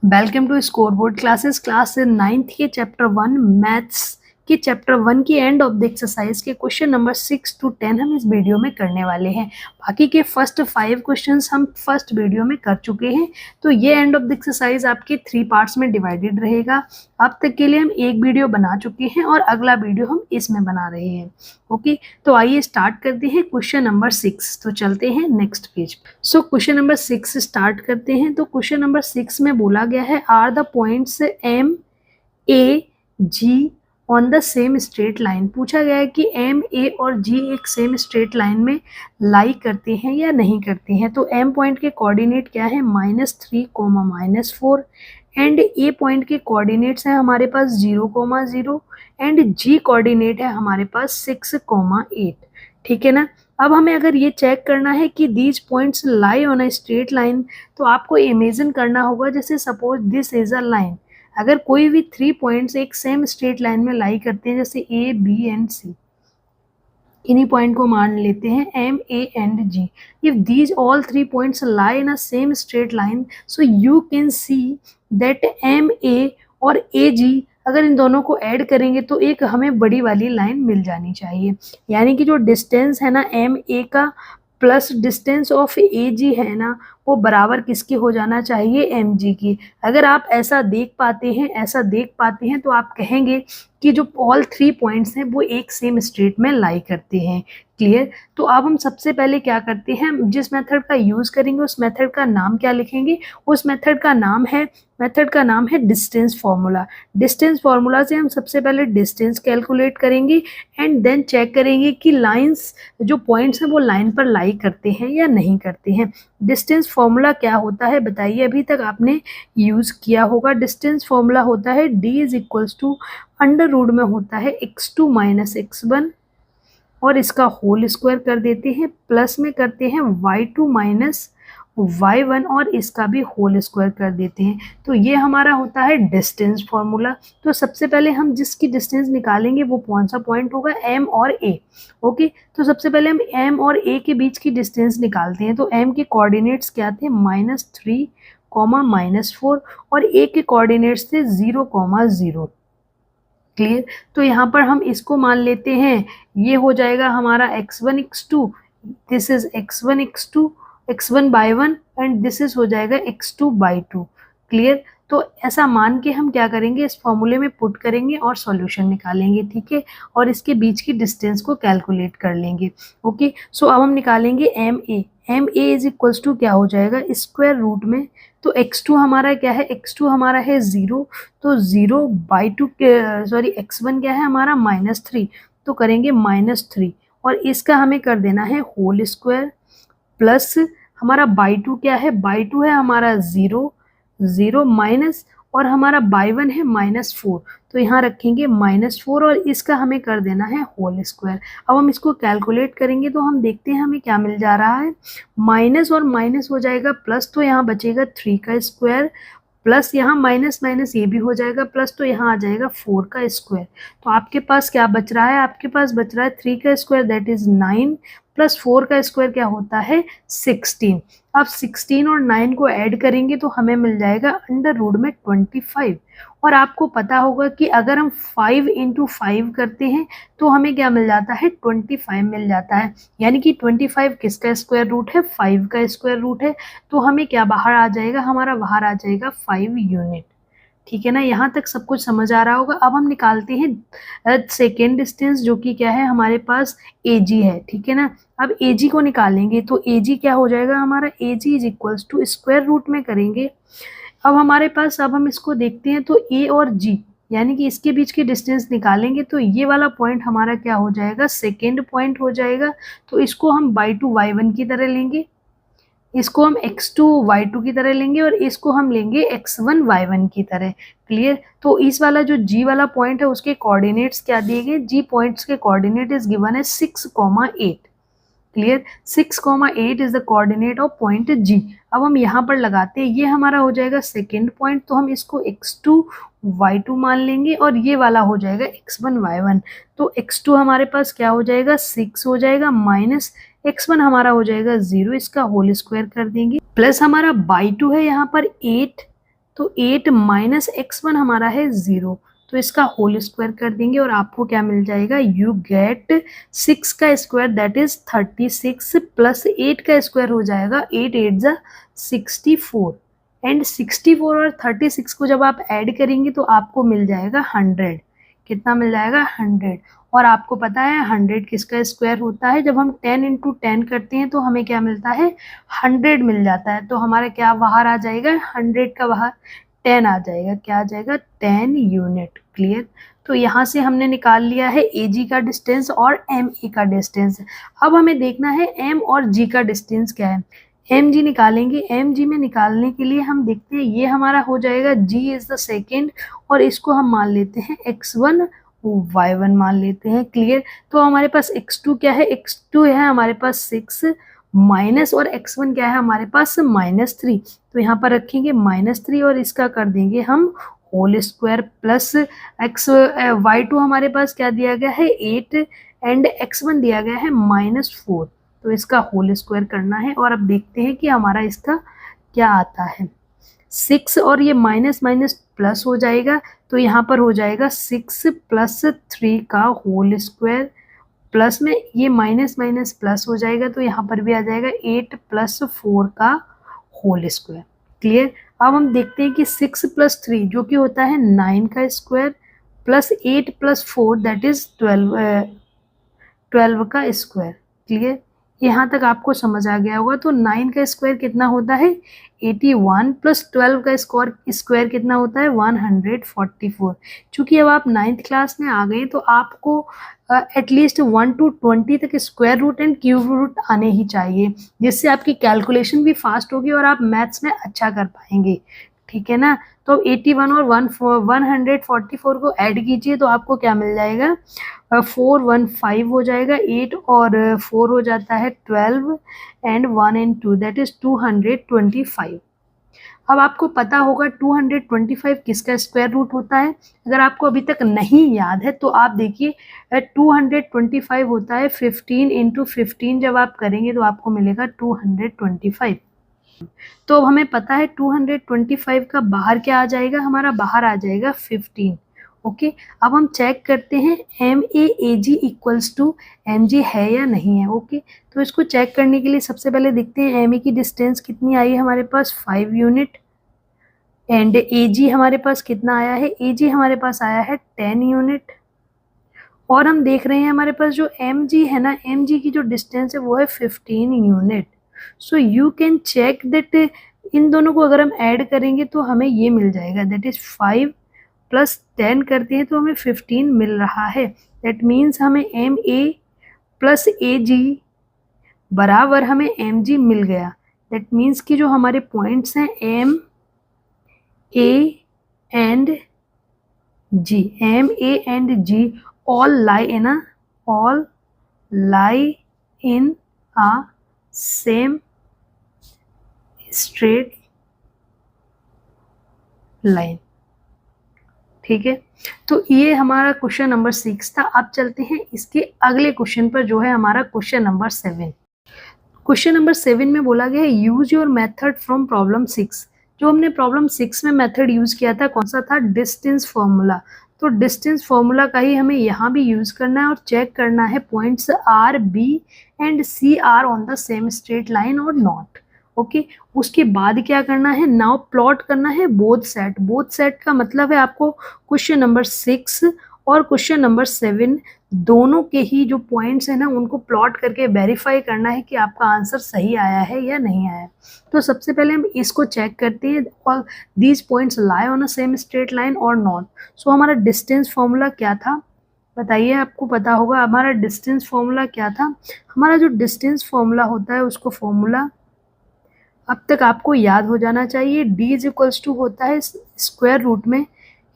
Welcome to scoreboard classes class 9th के chapter 1 maths के chapter 1 की एंड ऑफ द एक्सरसाइज के question number 6 to 10 हम इस वीडियो में करने वाले हैं। बाकी के फर्स्ट 5 क्वेश्चंस हम फर्स्ट वीडियो में कर चुके हैं। तो ये एंड ऑफ द एक्सरसाइज आपके 3 पार्ट्स में डिवाइडेड रहेगा। अब तक के लिए हम एक वीडियो बना चुके हैं और अगला वीडियो हम इसमें बना रहे हैं। ओके, तो आइए स्टार्ट करते हैं क्वेश्चन नंबर 6। तो चलते हैं next page. So question number 6 start करते हैं। तो क्वेश्चन नंबर 6 में बोला गया है are the points M A G on the same straight line. पूछा गया है कि एम ए और जी एक सेम स्ट्रेट लाइन में लाई करते हैं या नहीं करते हैं। तो एम पॉइंट के कोऑर्डिनेट क्या है -3, -4 एंड ए पॉइंट के कोऑर्डिनेट्स हैं हमारे पास 0, 0 एंड जी कोऑर्डिनेट है हमारे पास 6, 8। ठीक है ना। अब हमें अगर ये चेक करना है कि these points lie on a straight line, तो आपको इमेजिन करना होगा जैसे suppose this is a line. अगर कोई भी 3 पॉइंट्स एक सेम स्ट्रेट लाइन में लाई करते हैं जैसे ए बी एंड सी, इन्हीं पॉइंट को मान लेते हैं M A and G. If these all 3 points lie in a same straight line, so you can see that M A और ए जी अगर इन दोनों को ऐड करेंगे तो एक हमें बड़ी वाली लाइन मिल जानी चाहिए। यानी कि जो डिस्टेंस है ना एम ए का प्लस डिस्टेंस ऑफ ए जी है ना, वो बराबर किसकी हो जाना चाहिए, एम जी की। अगर आप ऐसा देख पाते हैं तो आप कहेंगे कि जो ऑल 3 पॉइंट्स हैं वो एक सेम स्ट्रेट में लाई करते हैं। क्लियर। तो अब हम सबसे पहले क्या करते हैं, जिस मेथड का यूज करेंगे उस मेथड का नाम क्या लिखेंगे। उस मेथड का नाम है डिस्टेंस फार्मूला। डिस्टेंस फार्मूला से हम सबसे पहले डिस्टेंस कैलकुलेट करेंगे एंड देन चेक करेंगे कि लाइंस जो पॉइंट्स हैं वो लाइन पर लाई करते हैं या नहीं करते हैं। डिस्टेंस फार्मूला क्या होता है बताइए, अभी तक आपने यूज किया होगा। डिस्टेंस फार्मूला होता है d is equals to under root में होता है x2 - x1 और इसका होल स्क्वायर कर देते हैं, प्लस में करते हैं y2 - y1 और इसका भी होल स्क्वायर कर देते हैं। तो ये हमारा होता है डिस्टेंस फार्मूला। तो सबसे पहले हम जिसकी डिस्टेंस निकालेंगे वो कौन सा पॉइंट होगा, m और a। ओके, तो सबसे पहले हम m और a के बीच की डिस्टेंस निकालते हैं। तो m के कोऑर्डिनेट्स क्या थे, -3, -4 और a के कोऑर्डिनेट्स थे 0, 0। क्लियर। तो यहाँ पर हम इसको मान लेते हैं, ये हो जाएगा हमारा x1 x2, this is x1 x2, x1/1 and this is हो जाएगा x2/2। क्लियर। तो ऐसा मान के हम क्या करेंगे, इस फॉर्मूले में पुट करेंगे और सॉल्यूशन निकालेंगे। ठीक है, और इसके बीच की डिस्टेंस को कैलकुलेट कर लेंगे। ओके, सो अब हम निकालेंगे M A is equals to क्या हो जाएगा, स्क्वायर रूट में। तो x2 हमारा क्या है, x2 हमारा है 0, तो 0/2 सॉरी x1 क्या है हमारा -3, तो करेंगे -3 और इसका हमें कर देना है होल स्क्वायर, प्लस हमारा बाई 2 क्या है, बाई 2 है हमारा 0, 0 माइनस और हमारा बाई 1 है -4, तो यहाँ रखेंगे -4 और इसका हमें कर देना है होल स्क्वायर। अब हम इसको कैलकुलेट करेंगे तो हम देखते हैं हमें क्या मिल जा रहा है, माइनस और माइनस हो जाएगा प्लस, तो यहाँ बचेगा 3 का स्क्वायर, प्लस यहाँ माइनस माइनस ये भी हो जाएगा प्लस, तो यहाँ आ जाएगा 4 का स्क्वायर। तो आपके पास क्या बच रहा है, आपके पास बच रहा है 3 का स्क्वायर दैट इज 9 प्लस 4 का स्क्वायर क्या होता है 16। अब 16 और 9 को ऐड करेंगे तो हमें मिल जाएगा अंडर रूट में 25। और आपको पता होगा कि अगर हम 5 × 5 करते हैं तो हमें क्या मिल जाता है, 25 मिल जाता है। यानी कि 25 किसका स्क्वायर रूट है, 5 का स्क्वायर रूट है। तो हमें क्या बाहर आ जाएगा, हमारा बाहर आ जाएगा 5 यूनिट। ठीक है ना, यहाँ तक सब कुछ समझ आ रहा होगा। अब हम निकालते हैं सेकेंड डिस्टेंस जो कि क्या है हमारे पास AG है। ठीक है ना, अब AG को निकालेंगे तो AG क्या हो जाएगा हमारा, AG is equals to square root में करेंगे। अब हमारे पास, अब हम इसको देखते हैं तो A और G यानी कि इसके बीच की डिस्टेंस निकालेंगे तो ये वाला पॉइंट हमारा क्या हो जाएगा, सेकेंड पॉइंट हो जाएगा। तो इसको हम बाई 2 y1 की तरह लेंगे, इसको हम x2 y2 की तरह लेंगे और इसको हम लेंगे x1 y1 की तरह। क्लियर। तो इस वाला जो g वाला पॉइंट है उसके कोऑर्डिनेट्स क्या दिए गए, g पॉइंट्स के कोऑर्डिनेट इज गिवन है 6, 8। Clear, 6, 8 is the coordinate of point g। अब हम यहाँ पर लगाते हैं, ये हमारा हो जाएगा सेकेंड पॉइंट, तो हम इसको x2 y2 मान लेंगे और ये वाला हो जाएगा x1 y1। तो x2 हमारे पास क्या हो जाएगा, 6 हो जाएगा, माइनस x1 हमारा हो जाएगा 0, इसका होल स्क्वायर कर देंगे, प्लस हमारा बाई 2 है यहाँ पर 8 तो 8 माइनस x1 हमारा है 0, तो इसका होल स्क्वायर कर देंगे और आपको क्या मिल जाएगा, यू गेट 6 का स्क्वायर दैट इज 36 प्लस 8 का स्क्वायर हो जाएगा 8 8 जा 64 एंड 64 और 36 को जब आप ऐड करेंगे तो आपको मिल जाएगा 100। कितना मिल जाएगा, 100। और आपको पता है 100 किसका स्क्वायर होता है, जब हम 10 इंटू 10 करते हैं तो हमें क्या मिलता है, 100 मिल जाता है। तो हमारा क्या बाहर आ जाएगा, 100 का बाहर 10 आ जाएगा, क्या आ जाएगा, 10 यूनिट। क्लियर। तो यहाँ से हमने निकाल लिया है AG का डिस्टेंस और MA का डिस्टेंस। अब हमें देखना है M और G का डिस्टेंस क्या है। MG निकालेंगे। MG में निकालने के लिए हम देखते हैं, ये हमारा हो जाएगा G इज द सेकेंड और इसको हम मान लेते हैं x1 y1 मान लेते हैं। क्लियर। तो हमारे पास x2 क्या है, x2 है हमारे पास 6 माइनस और x1 क्या है हमारे पास -3। तो यहाँ पर रखेंगे -3 और इसका कर देंगे हम होल स्क्वायर प्लस y2 हमारे पास क्या दिया गया है 8 एंड x1 दिया गया है -4। तो इसका होल स्क्वायर करना है और अब देखते हैं कि हमारा इसका क्या आता है। 6 और ये माइनस माइनस प्लस हो जाएगा, तो यहाँ पर हो जाएगा 6 प्लस 3 का होल स्क्वायर प्लस में ये माइनस माइनस प्लस हो जाएगा, तो यहाँ पर भी आ जाएगा 8 प्लस 4 का होल स्क्वायर। क्लियर। अब हम देखते हैं कि 6 प्लस 3 जो कि होता है 9 का square plus 8 plus 4 that is 12 का स्क्वायर। क्लियर। यहाँ तक आपको समझ आ गया होगा। तो 9 का स्क्वायर कितना होता है 81 प्लस 12 का स्क्वायर कितना होता है 144। चूंकि अब आप 9th क्लास में आ गए तो आपको एटलीस्ट 1 to 20 तक square root and cube root आने ही चाहिए, जिससे आपकी कैलकुलेशन भी फास्ट होगी और आप मैथ्स में अच्छा कर पाएंगे। ठीक है ना। तो 81 और 144 को ऐड कीजिए तो आपको क्या मिल जाएगा, 415 हो जाएगा, 8 और 4 हो जाता है 12 एंड 1 एंड 2 दैट इज 225। अब आपको पता होगा 225 किसका स्क्वायर रूट होता है। अगर आपको अभी तक नहीं याद है तो आप देखिए 225 होता है 15 इंटू 15, जब आप करेंगे तो आपको मिलेगा 225। तो अब हमें पता है 225 का बाहर क्या आ जाएगा, हमारा बाहर आ जाएगा 15। ओके। अब हम चेक करते हैं MAAG इक्वल्स टू MG है या नहीं है। ओके। तो इसको चेक करने के लिए सबसे पहले देखते हैं MA की डिस्टेंस कितनी आई है हमारे पास 5 यूनिट एंड AG हमारे पास कितना आया है, AG हमारे पास आया है 10 यूनिट। और हम देख रहे हैं हमारे पास जो MG है ना, MG की जो डिस्टेंस है वो है 15 unit. So you can check that इन दोनों को अगर हम ऐड करेंगे तो हमें ये मिल जाएगा दैट इज 5 प्लस 10 करते हैं तो हमें 15 मिल रहा है। दैट मीन्स हमें MA प्लस AG बराबर हमें MG मिल गया। दैट मीन्स कि जो हमारे पॉइंट्स हैं MA and G, MA and G all lie in a same straight line। ठीक है। तो ये हमारा क्वेश्चन नंबर 6 था। अब चलते हैं इसके अगले क्वेश्चन पर जो है हमारा क्वेश्चन नंबर 7। क्वेश्चन नंबर 7 में बोला गया है use your method from problem 6। जो हमने प्रॉब्लम 6 में मेथड यूज किया था कौन सा था, डिस्टेंस फॉर्मूला। तो डिस्टेंस फॉर्मूला का ही हमें यहाँ भी यूज करना है और चेक करना है points R, B and C are on the same straight line और नॉट। ओके। उसके बाद क्या करना है, नाउ प्लॉट करना है बोथ सेट। बोथ सेट का मतलब है आपको क्वेश्चन नंबर 6 और क्वेश्चन नंबर 7 दोनों के ही जो पॉइंट्स है ना उनको प्लॉट करके वेरीफाई करना है कि आपका आंसर सही आया है या नहीं आया। तो सबसे पहले हम इसको चेक करते हैं, और these points lie on a same straight line और नॉट। सो हमारा डिस्टेंस फॉर्मूला क्या था, बताइए, आपको पता होगा हमारा डिस्टेंस फॉर्मूला क्या था। हमारा जो डिस्टेंस फॉर्मूला होता है उसको फॉर्मूला अब तक आपको याद हो जाना चाहिए। D इज इक्वल्स टू होता है स्क्वायर रूट में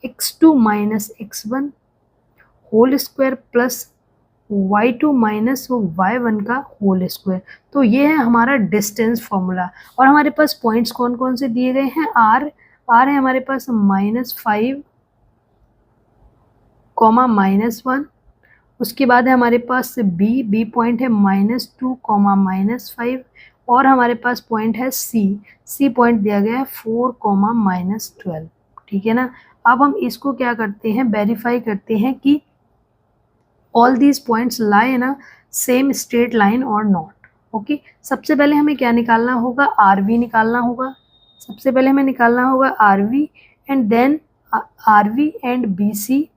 x2 minus x1 whole square plus y2 minus y1 का होल स्क्वायर। तो ये है हमारा डिस्टेंस फॉर्मूला। और हमारे पास पॉइंट्स कौन कौन से दिए गए हैं, R है हमारे पास -5 कॉमा -1। उसके बाद है हमारे पास B पॉइंट है -2 कॉमा -5। और हमारे पास पॉइंट है सी पॉइंट दिया गया है 4, -12, ठीक है ना। अब हम इसको क्या करते हैं, वेरीफाई करते हैं कि all these points lie in a same straight line और नॉट। ओके, सबसे पहले हमें क्या निकालना होगा, आर वी निकालना होगा। सबसे पहले हमें निकालना होगा R V and then R V and B C,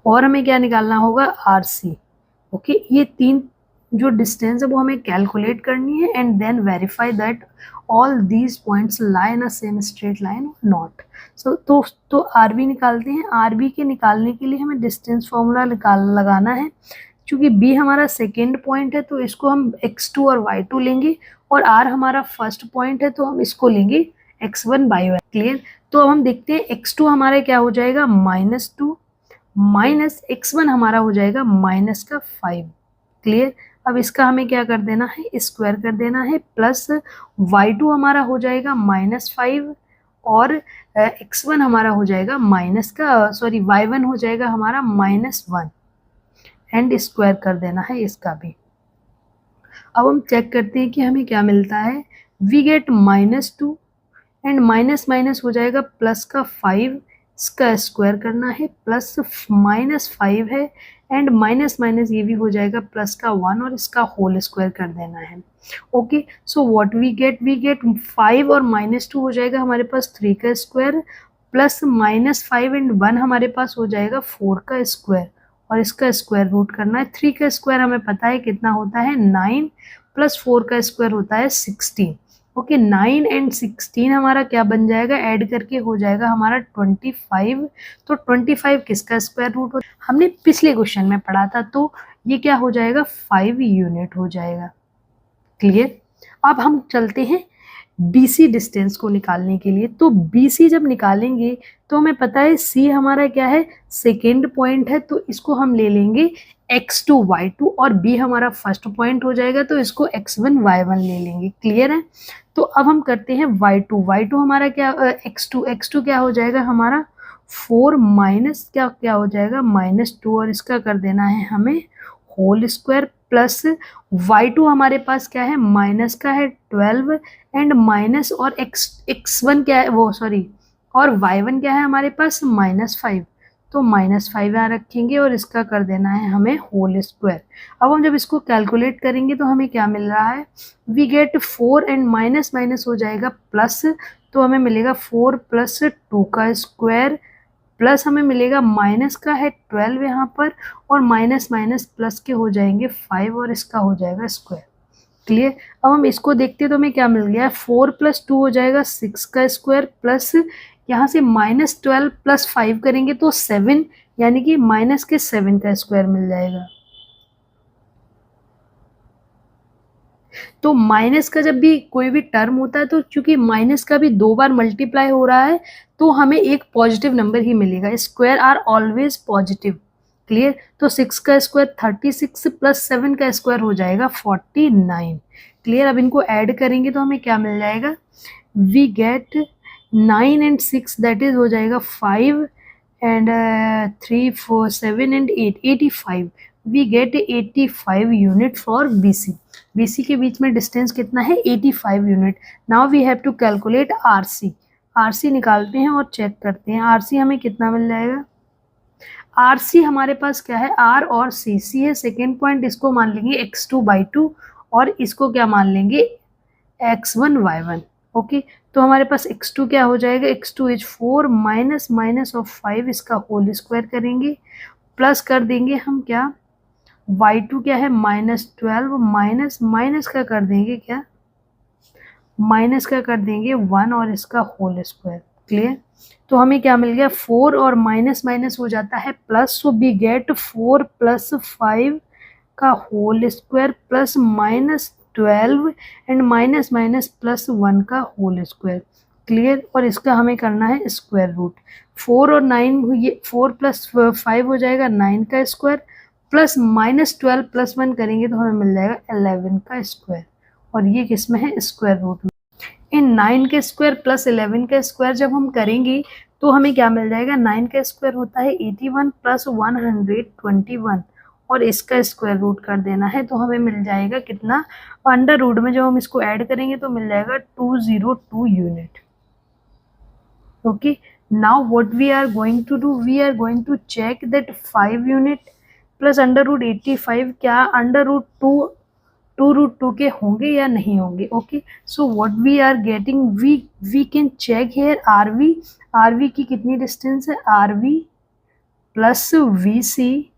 और हमें क्या निकालना होगा, आर सी। ओके, ये तीन जो डिस्टेंस है वो हमें कैलकुलेट करनी है and then verify that all these points lie in a same straight line और नॉट। सो तो आर बी निकालते हैं। आर बी के निकालने के लिए हमें डिस्टेंस फॉर्मूला लगाना है। चूँकि बी हमारा सेकेंड पॉइंट है तो इसको हम x2 और y2 लेंगे, और r हमारा फर्स्ट पॉइंट है तो हम इसको लेंगे x1 by y। क्लियर। तो अब हम देखते हैं x2 हमारा क्या हो जाएगा, -2 माइनस x1 हमारा हो जाएगा -5। क्लियर। अब इसका हमें क्या कर देना है, स्क्वायर कर देना है, प्लस y2 हमारा हो जाएगा -5 और x1 हमारा हो जाएगा y1 हो जाएगा हमारा -1 एंड स्क्वायर कर देना है इसका भी। अब हम चेक करते हैं कि हमें क्या मिलता है। We get -2 and minus minus हो जाएगा प्लस का 5, इसका स्क्वायर करना है, प्लस -5 है एंड माइनस माइनस ये भी हो जाएगा प्लस का 1 और इसका होल स्क्वायर कर देना है। Okay, so what we get 5 और -2 हो जाएगा हमारे पास 3 का स्क्वायर, प्लस -5 एंड 1 हमारे पास हो जाएगा 4 का स्क्वायर, और इसका स्क्वायर रूट करना है। 3 का स्क्वायर हमें पता है कितना होता है 9, प्लस 4 का स्क्वायर होता है 16। ओके, 9 एंड 16 हमारा क्या बन जाएगा, ऐड करके हो जाएगा हमारा 25। तो 25 किसका स्क्वायर रूट हो, हमने पिछले क्वेश्चन में पढ़ा था, तो ये क्या हो जाएगा 5 यूनिट हो जाएगा। क्लियर। अब हम चलते हैं BC डिस्टेंस को निकालने के लिए। तो BC जब निकालेंगे तो हमें पता है C हमारा क्या है, सेकेंड पॉइंट है, तो इसको हम ले लेंगे x2 y2, और B हमारा फर्स्ट पॉइंट हो जाएगा तो इसको x1 y1 ले लेंगे। क्लियर है। तो अब हम करते हैं y2 हमारा क्या, x2 क्या हो जाएगा हमारा 4 माइनस क्या हो जाएगा -2, और इसका कर देना है हमें होल स्क्वायर, प्लस y2 हमारे पास क्या है, माइनस का है 12 एंड माइनस, और x1 क्या है वो और y1 क्या है हमारे पास -5, तो -5 यहाँ रखेंगे और इसका कर देना है हमें होल स्क्वायर। अब हम जब इसको कैलकुलेट करेंगे तो हमें क्या मिल रहा है, we get 4 and minus minus हो जाएगा प्लस, तो हमें मिलेगा 4 + 2 का स्क्वायर, प्लस हमें मिलेगा माइनस का है 12 यहाँ पर, और माइनस माइनस प्लस के हो जाएंगे 5 और इसका हो जाएगा स्क्वायर। क्लियर। अब हम इसको देखते हैं तो हमें क्या मिल गया है, 4 + 2 हो जाएगा 6 का स्क्वायर, प्लस यहाँ से -12 + 5 करेंगे तो 7, यानी कि -7 का स्क्वायर मिल जाएगा। तो माइनस का जब भी कोई भी टर्म होता है तो चूंकि माइनस का भी 2 बार मल्टीप्लाई हो रहा है तो हमें एक पॉजिटिव नंबर ही मिलेगा। Square are always positive. Clear. तो 6 का स्क्वायर 36 + 7 का स्क्वायर हो जाएगा 49। क्लियर। अब इनको ऐड करेंगे तो हमें क्या मिल जाएगा, we get 9 and 6 that is हो जाएगा 5 and 3 4 7 and 8 85। We get 85 unit for BC। BC के बीच में डिस्टेंस कितना है 85 unit. Now we have to calculate RC। RC निकालते हैं और चेक करते हैं RC हमें कितना मिल जाएगा। RC हमारे पास क्या है, R और C है सेकेंड पॉइंट, इसको मान लेंगे x2/2 और इसको क्या मान लेंगे x1 y1। ओके, तो हमारे पास x2 क्या हो जाएगा, x2 is 4 minus minus of 5, इसका होल स्क्वायर करेंगे, प्लस कर देंगे हम क्या, y2 क्या है -12 माइनस माइनस का कर देंगे क्या, माइनस का कर देंगे 1 और इसका होल स्क्वायर। क्लियर। तो हमें क्या मिल गया, 4 और माइनस माइनस हो जाता है प्लस, सो वी गेट 4 + 5 का whole square plus -12 and minus minus +1 का होल स्क्वायर। क्लियर। और इसका हमें करना है स्क्वायर रूट। 4 और 9 ये 4 + 5 हो जाएगा 9 का स्क्वायर, प्लस -12 + 1 करेंगे तो हमें मिल जाएगा 11 का स्क्वायर, और ये किस में है, स्क्वायर रूट में। इन 9 के स्क्वायर प्लस 11 का स्क्वायर जब हम करेंगे तो हमें क्या मिल जाएगा, 9 का स्क्वायर होता है 81 + 121, और इसका स्क्वायर रूट कर देना है, तो हमें मिल जाएगा कितना, अंडर रूट में जब हम इसको ऐड करेंगे तो मिल जाएगा 202 unit. Okay, now what we are going to do, we are going to check that 5 unit plus under root 85 क्या अंडर रूट 2 रूट 2 के होंगे या नहीं होंगे। Okay, so what we are getting, we can check here RV की कितनी distance है, RV plus VC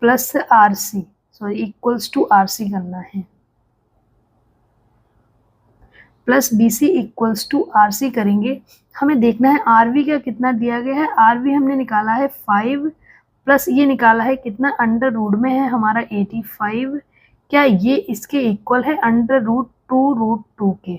plus RC, sorry equals to RC करना है, plus BC equals to RC करेंगे। हमें देखना है आरवी का कितना दिया गया है, आरवी हमने निकाला है 5 प्लस ये निकाला है कितना, अंडर रूट में है हमारा 85, क्या ये इसके इक्वल है अंडर रूट 2 के।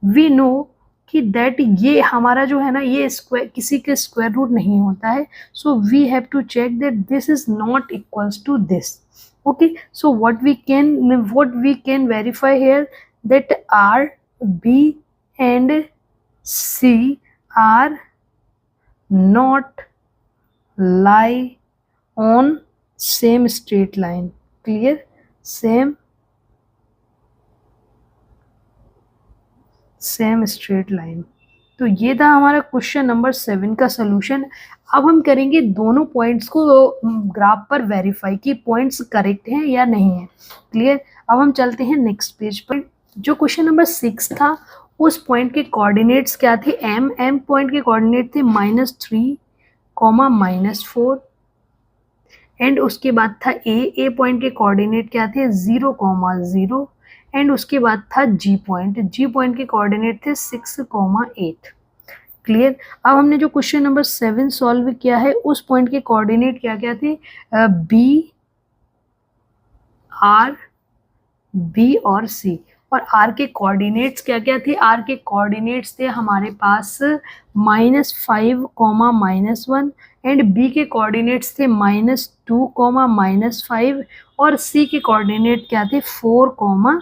वी नो कि दैट ये हमारा जो है ना ये स्क्वायर किसी के स्क्वायर रूट नहीं होता है, so we have to check that this is not equals to this. Okay, so what we can verify here that R B and C are not lie on same straight line, clear, same straight line। तो ये था हमारा question number 7 का solution. अब हम करेंगे दोनों points को ग्राफ पर वेरीफाई कि पॉइंट्स करेक्ट हैं या नहीं है, क्लियर। अब हम चलते हैं नेक्स्ट पेज पर। जो क्वेश्चन नंबर 6 था उस पॉइंट के कोऑर्डिनेट्स क्या थे, एम पॉइंट के कोऑर्डिनेट थे -3, -4 एंड उसके बाद था ए पॉइंट के कोऑर्डिनेट क्या थे 0, 0 एंड उसके बाद था जी पॉइंट के कोऑर्डिनेट थे 6, 8, क्लियर। अब हमने जो क्वेश्चन नंबर 7 सॉल्व किया है उस पॉइंट के कोऑर्डिनेट क्या क्या थे, बी और सी, और आर के कोऑर्डिनेट्स क्या क्या थे, आर के कोऑर्डिनेट्स थे हमारे पास -5, -1 एंड बी के कोऑर्डिनेट्स थे -2, -5 और सी के कोऑर्डिनेट क्या थे 4,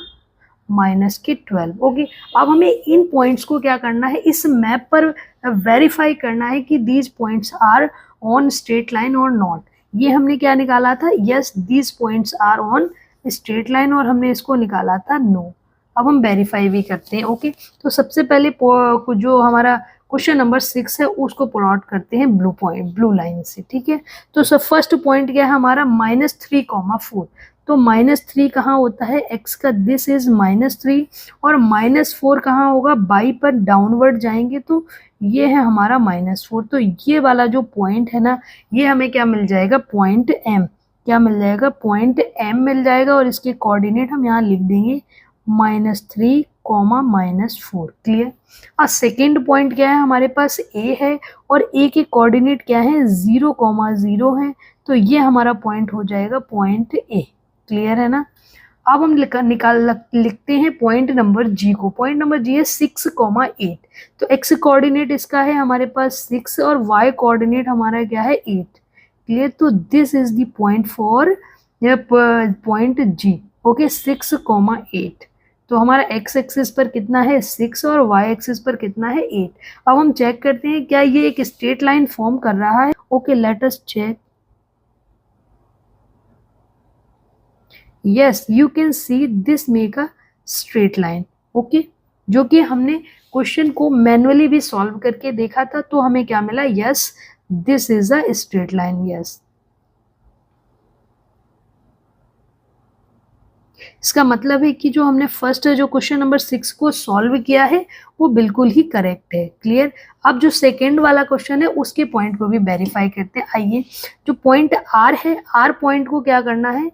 -12। ओके, अब हमें इन पॉइंट्स को क्या करना है, इस मैप पर वेरीफाई करना है कि these points are on straight line और नॉट। ये हमने क्या निकाला था, yes these points are on straight line, और हमने इसको निकाला था नो। अब हम वेरीफाई भी करते हैं। ओके, तो सबसे पहले जो हमारा क्वेश्चन नंबर 6 है उसको प्लॉट करते हैं ब्लू लाइन से, ठीक है। तो फर्स्ट पॉइंट क्या है हमारा -3, 4, तो -3 कहाँ होता है, x का दिस इज -3 और -4 कहाँ होगा, बाई पर डाउनवर्ड जाएंगे तो ये है हमारा -4। तो ये वाला जो पॉइंट है ना ये हमें क्या मिल जाएगा, पॉइंट M, क्या मिल जाएगा, पॉइंट M मिल जाएगा, और इसके कोऑर्डिनेट हम यहाँ लिख देंगे -3, -4, क्लियर। और सेकेंड पॉइंट क्या है हमारे पास A है और A के कोऑर्डिनेट क्या है 0, 0 है, तो ये हमारा पॉइंट हो जाएगा पॉइंट A, क्लियर है ना। अब हम लिखते हैं पॉइंट नंबर G को, पॉइंट नंबर G है 6, 8, तो x कोऑर्डिनेट इसका है हमारे पास 6 और y कोऑर्डिनेट हमारा क्या है 8, क्लियर। तो this is the point for point G, okay 6, 8। तो हमारा x एक्सिस पर कितना है 6 और y एक्सिस पर कितना है 8। अब हम चेक करते हैं क्या ये एक स्ट्रेट लाइन फॉर्म कर रहा है। Okay, let us check. Yes, you can see this make a straight line. Okay, जो कि हमने क्वेश्चन को मैनुअली भी सॉल्व करके देखा था, तो हमें क्या मिला, yes this is a straight line. Yes, इसका मतलब है कि जो हमने फर्स्ट जो क्वेश्चन नंबर 6 को सॉल्व किया है वो बिल्कुल ही करेक्ट है, क्लियर। अब जो सेकेंड वाला क्वेश्चन है उसके पॉइंट को भी वेरीफाई करते हैं। आइए, जो पॉइंट आर है, आर पॉइंट को क्या करना है,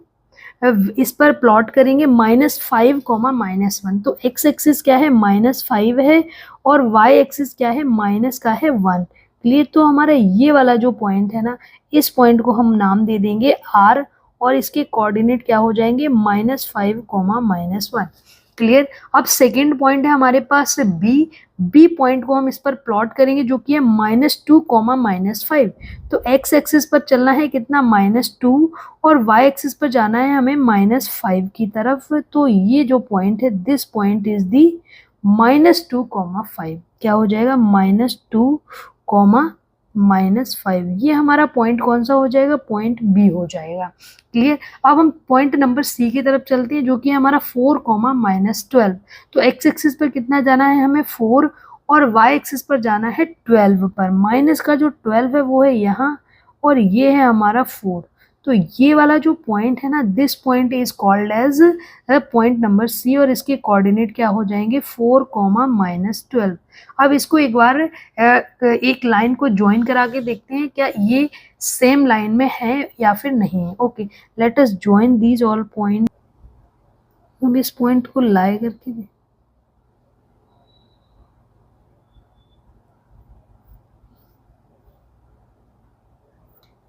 इस पर प्लॉट करेंगे -5, -1। तो x एक्सिस क्या है -5 है और y एक्सिस क्या है माइनस का है 1, क्लियर। तो हमारा ये वाला जो पॉइंट है ना इस पॉइंट को हम नाम दे देंगे r और इसके कोऑर्डिनेट क्या हो जाएंगे -5, -1, क्लियर। अब सेकेंड पॉइंट है हमारे पास बी पॉइंट को हम इस पर प्लॉट करेंगे जो कि है -2, -5। तो x एक्सिस पर चलना है कितना -2 और y एक्सिस पर जाना है हमें -5 की तरफ। तो ये जो पॉइंट है दिस पॉइंट इज दी -2, 5, क्या हो जाएगा -2, -5। ये हमारा पॉइंट कौन सा हो जाएगा, पॉइंट बी हो जाएगा। क्लियर। अब हम पॉइंट नंबर सी की तरफ चलते हैं जो कि हमारा 4, -12। तो एक्स एक्सिस पर कितना जाना है हमें 4 और वाई एक्सिस पर जाना है 12 पर। माइनस का जो 12 है वो है यहाँ और ये है हमारा 4। तो ये वाला जो पॉइंट है ना, this point is called as point number C और इसके कोऑर्डिनेट क्या हो जाएंगे 4, -12। अब इसको एक बार एक लाइन को ज्वाइन करा के देखते हैं क्या ये सेम लाइन में है या फिर नहीं है। Okay, let us join these all point. हम इस पॉइंट को लाई करके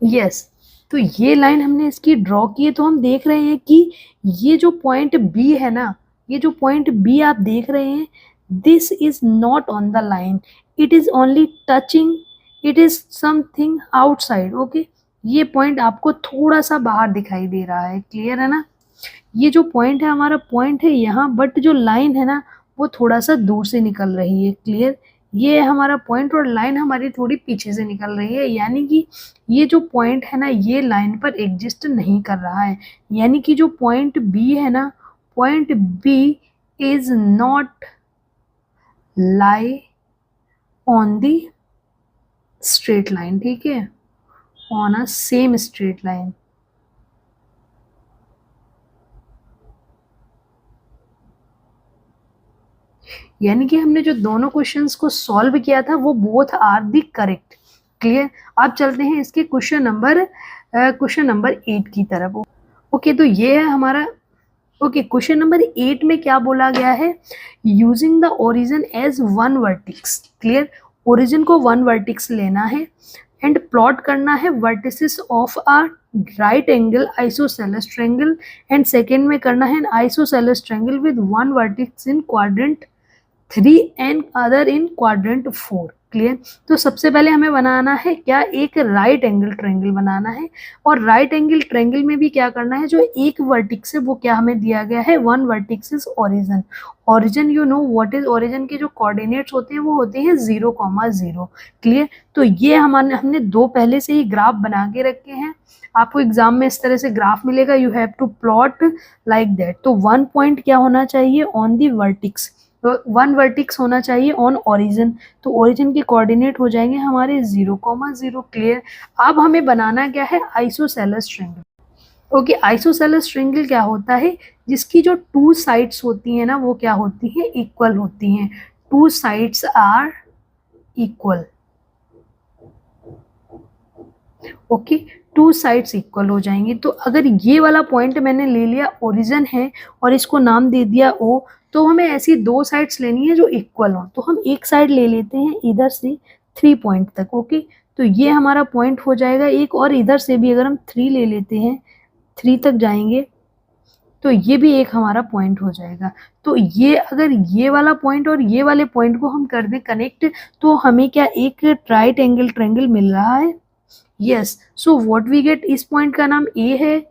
यस, तो ये लाइन हमने इसकी ड्रॉ की है। तो हम देख रहे हैं कि ये जो पॉइंट बी है ना, ये जो पॉइंट बी आप देख रहे हैं, this is not on the line, it is only touching, it is something outside. Okay, ये पॉइंट आपको थोड़ा सा बाहर दिखाई दे रहा है। क्लियर है ना। ये जो पॉइंट है हमारा पॉइंट है यहाँ, बट जो लाइन है ना वो थोड़ा सा दूर से निकल रही है। क्लियर। ये है हमारा पॉइंट और लाइन हमारी थोड़ी पीछे से निकल रही है, यानी कि ये जो पॉइंट है ना ये लाइन पर एग्जिस्ट नहीं कर रहा है। यानी कि जो पॉइंट बी है ना, point B is not lie on the straight line. ठीक है, on a same straight line. यानी कि हमने जो दोनों क्वेश्चंस को सॉल्व किया था वो both are the correct. Clear. अब चलते हैं इसके क्वेश्चन नंबर 8 की तरफ। ओके, तो ये है हमारा ओके क्वेश्चन नंबर 8 में क्या बोला गया है, using the origin as one vertex. Clear. Origin को वन वर्टिक्स लेना है एंड प्लॉट करना है vertices of a right angle isosceles triangle and second में करना है isosceles triangle with one vertex in quadrant 3 and other in quadrant 4। Clear. तो सबसे पहले हमें बनाना है क्या, एक राइट एंगल ट्रायंगल बनाना है और राइट एंगल ट्रायंगल में भी क्या करना है, जो एक वर्टिक्स है वो क्या हमें दिया गया है, one vertices is origin. Origin you know what is origin के जो कोऑर्डिनेट्स होते हैं वो होते हैं 0,0। क्लियर। तो ये हमने दो पहले से ही ग्राफ बना के रखे हैं। आपको एग्जाम में इस तरह से ग्राफ मिलेगा, you have to plot like that. तो वन पॉइंट क्या होना चाहिए on the vertex, one vertex होना चाहिए ऑन ओरिजिन। तो ओरिजिन के कोऑर्डिनेट हो जाएंगे हमारे 0,0। क्लियर। अब हमें बनाना क्या है, isosceles triangle. Okay, isosceles triangle क्या होता है, जिसकी जो टू साइड्स होती हैं ना वो क्या होती हैं, इक्वल होती हैं। Two sides are equal. Okay, two sides equal हो जाएंगी। तो अगर ये वाला पॉइंट मैंने ले लिया ओरिजिन है और इसको नाम दे दिया ओ, तो हमें ऐसी दो साइड्स लेनी है जो इक्वल हो। तो हम एक साइड ले लेते हैं इधर से 3 पॉइंट तक। ओके, तो ये हमारा पॉइंट हो जाएगा एक, और इधर से भी अगर हम 3 ले लेते हैं, 3 तक जाएंगे तो ये भी एक हमारा पॉइंट हो जाएगा। तो ये अगर ये वाला पॉइंट और ये वाले पॉइंट को हम कर दें कनेक्ट, तो हमें क्या एक राइट एंगल ट्रायंगल मिल रहा है। Yes, so what we get, इस पॉइंट का नाम ए है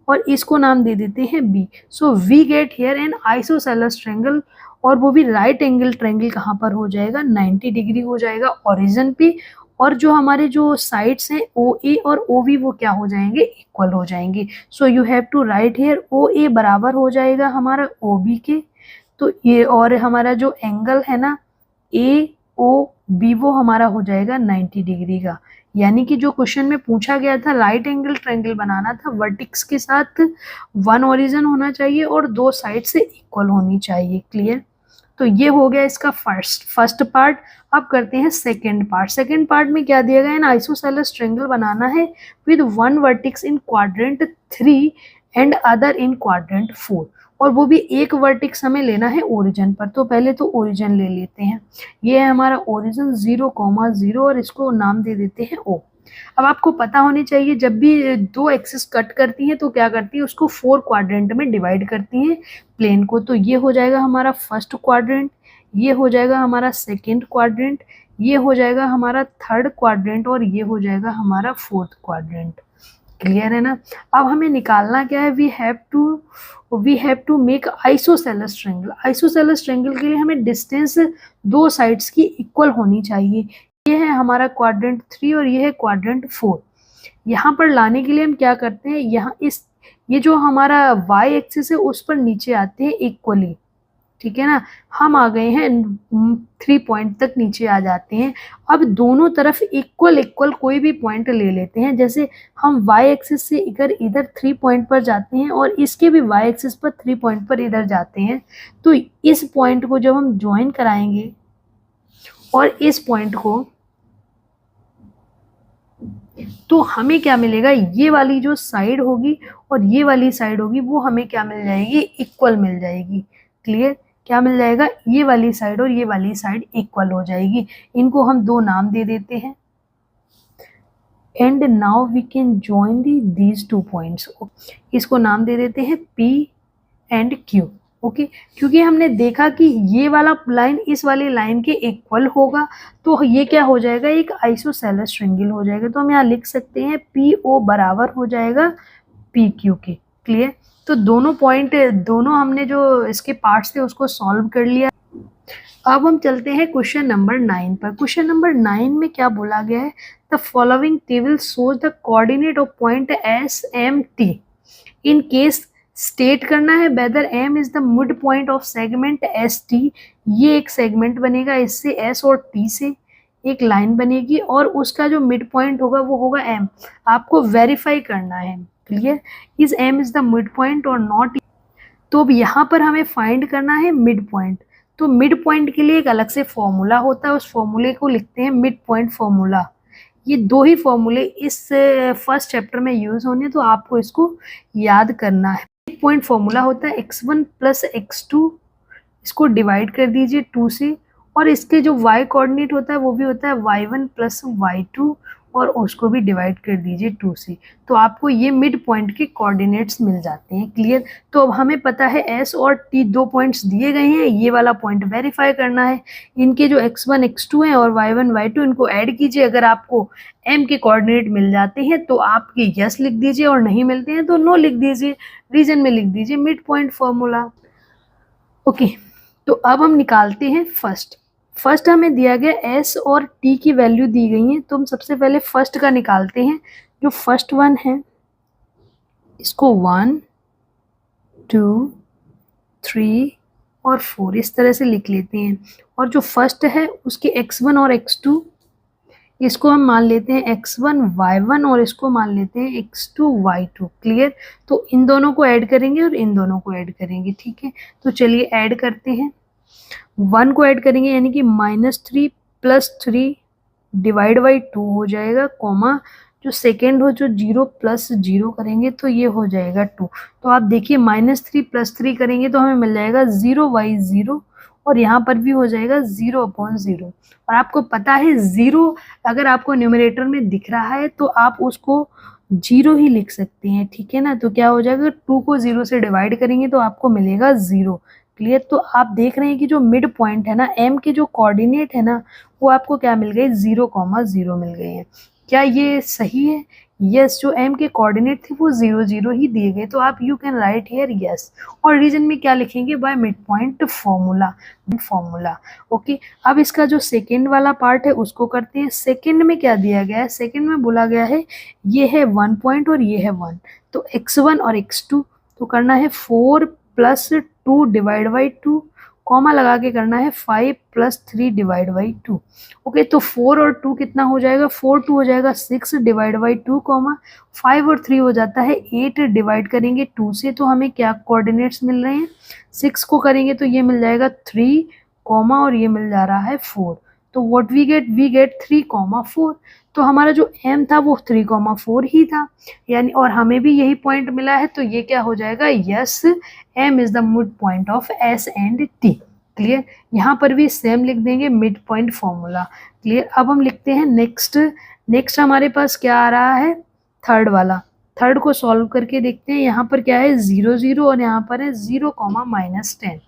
और इसको नाम दे देते हैं B. So we get here an isosceles triangle, और वो भी राइट एंगल ट्रायंगल कहाँ पर हो जाएगा, 90 डिग्री हो जाएगा ओरिजिन पे। और जो हमारे जो साइड्स हैं ओ ए और ओ बी वो क्या हो जाएंगे, इक्वल हो जाएंगे। So you have to write here O A बराबर हो जाएगा हमारा ओ बी के। तो ये और हमारा जो एंगल है ना ए ओ बी वो हमारा हो जाएगा 90 डिग्री का। यानी कि जो क्वेश्चन में पूछा गया था राइट एंगल ट्रायंगल बनाना था, वर्टिक्स के साथ वन ओरिजिन होना चाहिए और दो साइड से इक्वल होनी चाहिए। क्लियर। तो ये हो गया इसका फर्स्ट पार्ट। अब करते हैं सेकेंड पार्ट। सेकेंड पार्ट में क्या दिया गया है, आइसोसेलेस ट्रायंगल बनाना है with one vertex in quadrant 3 and other in quadrant 4, और वो भी एक वर्टिक्स हमें लेना है ओरिजिन पर। तो पहले तो ओरिजिन ले लेते हैं, ये है हमारा ओरिजिन 0,0 और इसको नाम दे देते हैं ओ। अब आपको पता होनी चाहिए जब भी दो एक्सिस कट करती हैं तो क्या करती है, उसको 4 क्वाड्रेंट में डिवाइड करती हैं प्लेन को। तो ये हो जाएगा हमारा फर्स्ट क्वाड्रेंट, ये हो जाएगा हमारा सेकेंड क्वाड्रेंट, ये हो जाएगा हमारा थर्ड क्वाड्रेंट और ये हो जाएगा हमारा फोर्थ क्वाड्रेंट। क्लियर है ना। अब हमें निकालना क्या है, we have to make isosceles triangle. Isosceles triangle के लिए हमें डिस्टेंस दो साइड्स की इक्वल होनी चाहिए। ये है हमारा क्वाड्रेंट 3 और ये है क्वाड्रेंट 4। यहाँ पर लाने के लिए हम क्या करते हैं, यहाँ ये जो हमारा y एक्सिस है उस पर नीचे आते हैं इक्वली, ठीक है ना। हम आ गए हैं 3 पॉइंट तक नीचे आ जाते हैं। अब दोनों तरफ इक्वल कोई भी पॉइंट ले लेते हैं। जैसे हम y एक्सिस से इधर 3 पॉइंट पर जाते हैं और इसके भी y एक्सिस पर 3 पॉइंट पर इधर जाते हैं, तो इस पॉइंट को जब हम ज्वाइन कराएंगे और इस पॉइंट को, तो हमें क्या मिलेगा, ये वाली जो साइड होगी और ये वाली साइड होगी वो हमें क्या मिल जाएगी, इक्वल मिल जाएगी। क्लियर, क्या मिल जाएगा, ये वाली साइड और ये वाली साइड इक्वल हो जाएगी। इनको हम दो नाम दे देते हैं। And now we can join these 2 points. इसको नाम दे देते हैं P एंड Q। ओके, क्योंकि हमने देखा कि ये वाला लाइन इस वाली लाइन के इक्वल होगा, तो ये क्या हो जाएगा, एक आइसोसेलेस ट्रायंगल हो जाएगा। तो हम यहाँ लिख सकते हैं PO बराबर हो जाएगा PQ के। क्लियर, तो दोनों हमने जो इसके पार्ट्स थे उसको सॉल्व कर लिया। अब हम चलते हैं क्वेश्चन नंबर 9 पर। क्वेश्चन नंबर 9 में क्या बोला गया है, the following table shows the coordinate of point SMT in case state करना है whether M is the mid point of segment ST। ये एक सेगमेंट बनेगा, इससे S और T से एक लाइन बनेगी और उसका जो मिड पॉइंट होगा वो होगा M। आपको वेरीफाई करना है। Clear, is M is the mid point और नॉट। तो अब यहाँ पर हमें फाइंड करना है मिड पॉइंट। तो मिड पॉइंट के लिए एक अलग से फॉर्मूला होता है, उस फॉर्मूले को लिखते हैं मिड पॉइंट फॉर्मूला। ये दो ही फॉर्मूले इस फर्स्ट चैप्टर में यूज होने, तो आपको इसको याद करना है। मिड पॉइंट फॉर्मूला होता है x1 प्लस x2, इसको डिवाइड कर दीजिए 2 से, और इसके जो y कोऑर्डिनेट होता है वो भी होता है y1 प्लस y2, और उसको भी डिवाइड कर दीजिए 2 से। तो आपको ये मिड पॉइंट के कोऑर्डिनेट्स मिल जाते हैं। क्लियर, तो अब हमें पता है S और T 2 पॉइंट्स दिए गए हैं, ये वाला पॉइंट वेरीफाई करना है। इनके जो x1 x2 हैं और y1 y2 इनको ऐड कीजिए। अगर आपको M के कोऑर्डिनेट मिल जाते हैं तो आप ये यस लिख दीजिए, और नहीं मिलते हैं तो नो लिख दीजिए। रीजन में लिख दीजिए मिड पॉइंट फॉर्मूला। ओके, तो अब हम निकालते हैं फर्स्ट हमें दिया गया S और T की वैल्यू दी गई है, तो हम सबसे पहले फर्स्ट का निकालते हैं। जो फर्स्ट वन है इसको 1 2 3 और 4 इस तरह से लिख लेते हैं, और जो फर्स्ट है उसके x1 और x2 इसको हम मान लेते हैं x1 y1 और इसको मान लेते हैं x2 y2। क्लियर, तो इन दोनों को ऐड करेंगे और इन दोनों को ऐड करेंगे। ठीक है, तो चलिए ऐड करते हैं। 1 को ऐड करेंगे यानी कि -3 + 3 डिवाइड बाई 2 हो जाएगा, कॉमा जो सेकेंड हो जो 0 + 0 करेंगे तो ये हो जाएगा 2। तो आप देखिए -3 + 3 करेंगे तो हमें मिल जाएगा 0/0, और यहाँ पर भी हो जाएगा 0/0। और आपको पता है 0 अगर आपको न्यूमरेटर में दिख रहा है तो आप उसको 0 ही लिख सकते हैं। ठीक है ना, तो क्या हो जाएगा, 2 को 0 से डिवाइड करेंगे तो आपको मिलेगा 0। क्लियर, तो आप देख रहे हैं कि जो मिड पॉइंट है ना, M के जो कोऑर्डिनेट है ना, वो आपको क्या मिल गए, 0,0 मिल गए हैं। क्या ये सही है? यस, जो M के कोऑर्डिनेट थे वो 0,0 ही दिए गए, तो आप you can write here yes. और रीजन में क्या लिखेंगे, by mid point formula. Okay, अब इसका जो सेकेंड वाला पार्ट है उसको करते हैं। सेकेंड में क्या दिया गया है, सेकेंड में बोला गया है ये है 1 पॉइंट और ये है 1, तो x1 और x2 तो करना है 4 + 2 डिवाइड बाई 2, कॉमा लगा के करना है 5 + 3 डिवाइड बाई 2। ओके, तो 4 और 2 कितना हो जाएगा, 4 2 हो जाएगा 6 डिवाइड बाई 2, कॉमा 5 और 3 हो जाता है 8 डिवाइड करेंगे 2 से, तो हमें क्या कोऑर्डिनेट्स मिल रहे हैं, 6 को करेंगे तो ये मिल जाएगा 3, कॉमा और ये मिल जा रहा है 4। तो व्हाट वी गेट 3,4। तो हमारा जो M था वो 3,4 ही था, यानी और हमें भी यही पॉइंट मिला है, तो ये क्या हो जाएगा, yes M is the mid point of S and T। Clear, यहाँ पर भी सेम लिख देंगे मिड पॉइंट फॉर्मूला। क्लियर, अब हम लिखते हैं नेक्स्ट हमारे पास क्या आ रहा है, थर्ड वाला। थर्ड को सॉल्व करके देखते हैं। यहाँ पर क्या है 0 0 और यहाँ पर है 0, -10।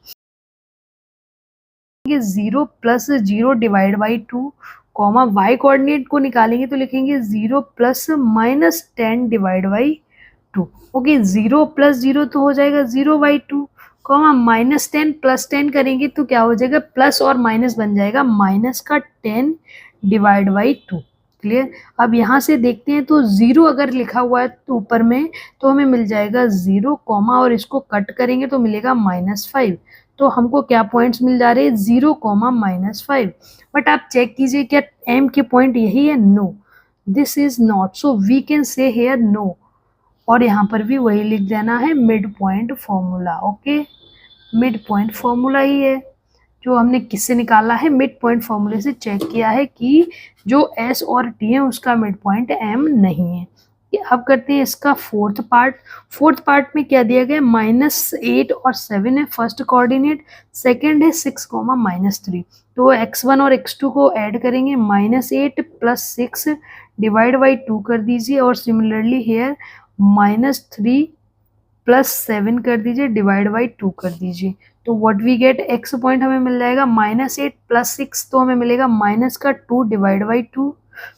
0 + 0 divide by 2, comma y coordinate को निकालेंगे तो लिखेंगे 0 + -10 डिवाइड बाई 2। ओके, 0 + 0 तो हो जाएगा 0/2, कॉमा -10 + 10 करेंगे तो क्या हो जाएगा, प्लस और माइनस बन जाएगा, माइनस का 10 डिवाइड बाई 2। क्लियर। अब यहाँ से देखते हैं तो 0 अगर लिखा हुआ है तो ऊपर में तो हमें मिल जाएगा 0 कॉमा और इसको कट करेंगे तो मिलेगा -5। तो हमको क्या पॉइंट्स मिल जा रहे हैं 0 कॉमा -5। बट आप चेक कीजिए क्या m के पॉइंट यही है? No, this is not, so we can say here no. और यहाँ पर भी वही लिख देना है mid point formula. Okay, mid point formula ही है जो हमने किससे निकाला है? मिड पॉइंट फॉर्मूले से चेक किया है कि जो s और t है उसका मिड पॉइंट m नहीं है। अब करते हैं इसका फोर्थ पार्ट। फोर्थ पार्ट में क्या दिया गया? -8 और 7 है फर्स्ट कोऑर्डिनेट, सेकंड है 6 कॉमा -3। तो x1 और x2 को ऐड करेंगे, -8 + 6 डिवाइड बाई 2 कर दीजिए और सिमिलरली हेयर -3 + 7 कर दीजिए डिवाइड बाई 2 कर दीजिए। तो what we get, x point हमें मिल जाएगा -8 + 6 तो हमें मिलेगा -2 डिवाइड बाई 2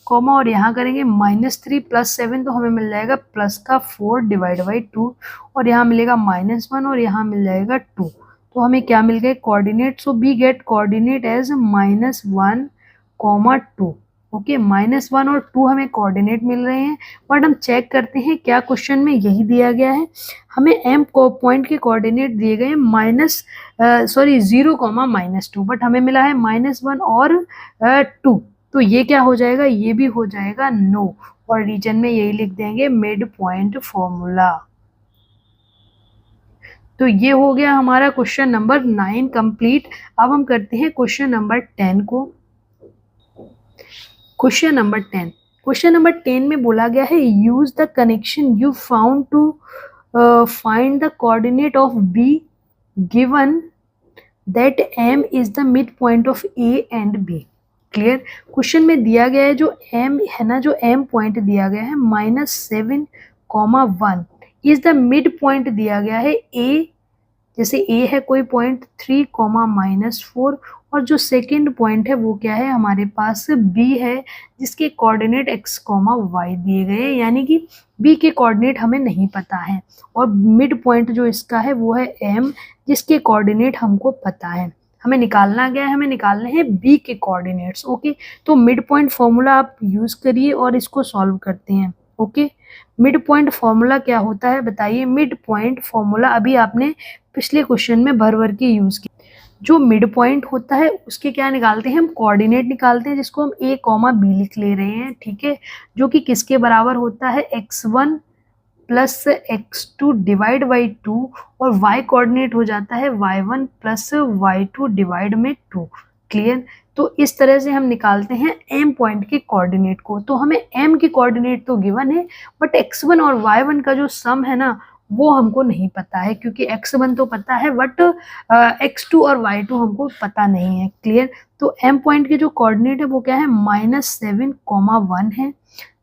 कॉमा और यहाँ करेंगे -3 + 7 तो हमें मिल जाएगा +4 डिवाइड बाई 2 और यहाँ मिलेगा -1 और यहाँ मिल जाएगा 2। तो हमें क्या मिल गए? Coordinate. So we get coordinate as -1, 2। Okay, -1 और 2 हमें कोऑर्डिनेट मिल रहे हैं। बट हम चेक करते हैं क्या क्वेश्चन में यही दिया गया है? हमें m को पॉइंट के कोऑर्डिनेट दिए गए हैं 0 कॉमा -2 बट हमें मिला है -1 और 2। तो ये क्या हो जाएगा? ये भी हो जाएगा नो। और रीजन में यही लिख देंगे मिड पॉइंट फॉर्मूला। तो ये हो गया हमारा क्वेश्चन नंबर 9 कंप्लीट। अब हम करते हैं क्वेश्चन नंबर 10 को। क्वेश्चन नंबर 10, क्वेश्चन नंबर 10 में बोला गया है use the connection you found to find the coordinate of B given that m is the mid point of a and b। Clear. Question में दिया गया है जो m है ना, जो m पॉइंट दिया गया है -7, 1 इज द मिड पॉइंट दिया गया है a, जैसे a है कोई पॉइंट 3, -4 और जो सेकंड पॉइंट है वो क्या है? हमारे पास b है जिसके कोऑर्डिनेट x, y दिए गए हैं, यानी कि b के कोऑर्डिनेट हमें नहीं पता है और मिड पॉइंट जो इसका है वो है m जिसके कोऑर्डिनेट हमको पता है। हमें निकालना गया है, हमें निकालने हैं b के कोऑर्डिनेट्स। ओके, तो मिड पॉइंट फॉर्मूला आप यूज करिए और इसको सॉल्व करते हैं। ओके, मिड पॉइंट फॉर्मूला क्या होता है बताइए? मिड पॉइंट फॉर्मूला अभी आपने पिछले क्वेश्चन में भर के यूज किया। जो मिड पॉइंट होता है उसके क्या निकालते हैं? हम कोऑर्डिनेट निकालते हैं जिसको हम a, b लिख ले रहे हैं। ठीक है, जो कि किसके बराबर होता है? x1 + x2 डिवाइड बाई 2 और y कोऑर्डिनेट हो जाता है y1 + y2 डिवाइड में 2। क्लियर। तो इस तरह से हम निकालते हैं m पॉइंट के कोऑर्डिनेट को। तो हमें m के कोऑर्डिनेट तो गिवन है बट x1 और y1 का जो सम है ना वो हमको नहीं पता है, क्योंकि x1 तो पता है बट x2 और y2 हमको पता नहीं है। क्लियर। तो m पॉइंट के जो कोऑर्डिनेट है वो क्या है? -7, 1 है,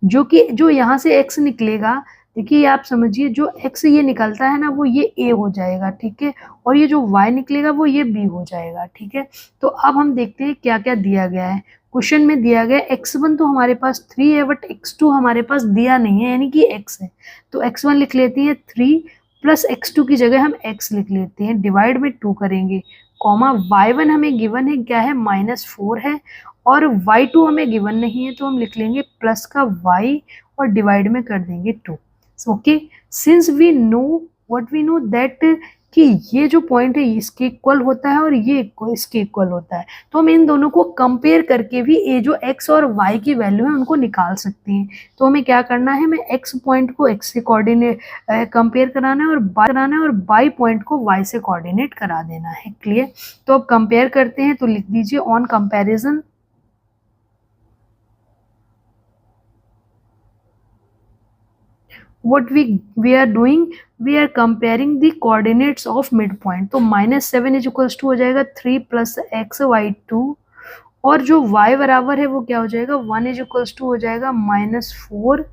जो कि जो यहाँ से x निकलेगा, देखिए आप समझिए, जो x ये निकलता है ना वो ये a हो जाएगा। ठीक है, और ये जो y निकलेगा वो ये b हो जाएगा। ठीक है, तो अब हम देखते हैं क्या क्या दिया गया है। क्वेश्चन में दिया गया x1 तो हमारे पास 3 है बट x2 हमारे पास दिया नहीं है, यानी कि x है। तो x1 लिख लेते हैं 3 प्लस x2 की जगह हम x लिख लेते हैं, डिवाइड में 2 करेंगे, कॉमा y1 हमें गिवन है क्या है? -4 है और y2 हमें गिवन नहीं है तो हम लिख लेंगे प्लस का y और डिवाइड में कर देंगे 2। Okay, since we know what we know that कि ये जो पॉइंट है इसके इक्वल होता है और ये इसके इक्वल होता है, तो हम इन दोनों को कंपेयर करके भी ये जो x और y की वैल्यू है उनको निकाल सकते हैं। तो हमें क्या करना है? हमें x पॉइंट को x से कोऑर्डिनेट कंपेयर कराना है और y पॉइंट को y से कोऑर्डिनेट करा देना है। क्लियर। तो अब कंपेयर करते हैं, तो लिख दीजिए on comparison what we are doing, we are comparing the coordinates of midpoint। तो -7 इज इक्वल्स टू हो जाएगा 3 + x y2 और जो y बराबर है वो क्या हो जाएगा? 1 इज इक्वल्स टू हो जाएगा -4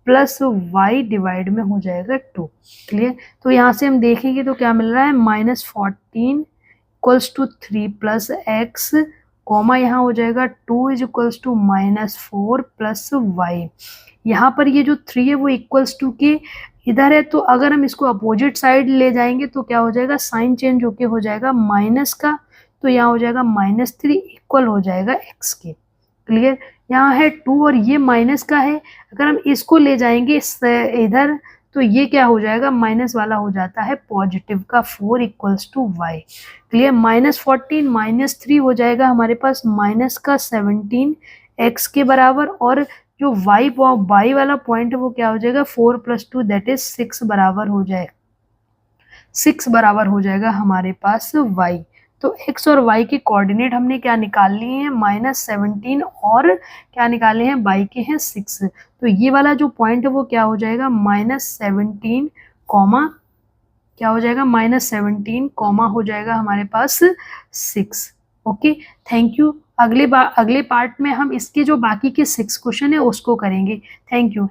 + y डिवाइड में हो जाएगा 2। क्लियर। तो यहाँ से हम देखेंगे तो क्या मिल रहा है? -14 इक्वल्स टू 3 + x, कॉमा यहाँ हो जाएगा 2 इज इक्वल्स टू -4 + y। यहाँ पर ये जो 3 है वो इक्वल्स टू के इधर है, तो अगर हम इसको अपोजिट साइड ले जाएंगे तो क्या हो जाएगा? साइन चेंज होके हो जाएगा माइनस का, तो यहाँ हो जाएगा -3 इक्वल हो जाएगा x के। क्लियर। यहाँ है 2 और ये माइनस का है, अगर हम इसको ले जाएंगे इधर तो ये क्या हो जाएगा, माइनस वाला हो जाता है पॉजिटिव का 4 इक्वल्स टू वाई। क्लियर। -14 -3 हो जाएगा हमारे पास माइनस का 17 एक्स के बराबर, और जो वाई वाला पॉइंट है वो क्या हो जाएगा 4 + 2 दैट इज 6 बराबर हो जाएगा, 6 बराबर हो जाएगा हमारे पास y। तो x और y के कोऑर्डिनेट हमने क्या निकाल लिए हैं, -17 और क्या निकाले हैं, y के हैं 6। तो ये वाला जो पॉइंट है वो क्या हो जाएगा -17 कॉमा क्या हो जाएगा -17 कॉमा हो जाएगा हमारे पास 6। Okay, thank you. अगले पार्ट में हम इसके जो बाकी के 6 क्वेश्चन है उसको करेंगे। Thank you.